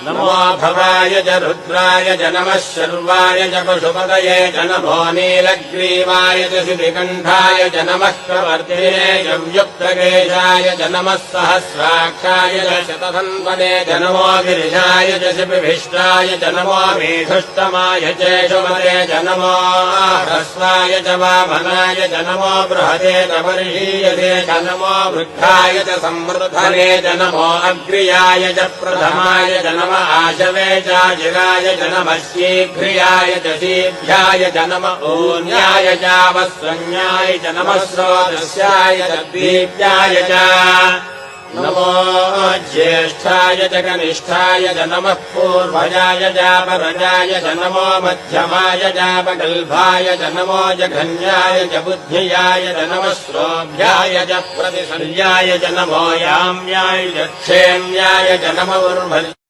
नमो भवाय च रुद्राय च नमः शर्वाय च पशुपतये च नमो नीलग्रीवाय च शितिकण्ठाय च नमः प्रवर्तिने च व्युक्तकेशाय च नमः सहस्राक्षाय च शतधन्वने च नमो गिरिशाय च शिपिभिष्टाय च नमो मेघुष्टमाय चेषुमते च नमो ह्रस्वाय च वामनाय च नमो बृहते च वर्षीयते च नमो वृद्धाय च संवृद्धने च नमो अग्र्याय च प्रथमाय च नमो आशवे चाजिराय च नमः शीघ्रियाय च शीभ्याय च नमः ऊन्याय चावस्वन्याय च नमः स्रोतस्याय च दीप्याय च नमो ज्येष्ठाय च कनिष्ठाय च नमः पूर्वजाय चापरजाय च नमो मध्यमाय चापगल्भाय च नमो जघन्याय च बुद्ध्याय च नमः श्रोभ्याय च प्रतिशल्याय च नमो याम्याय च क्षेम्याय च नमो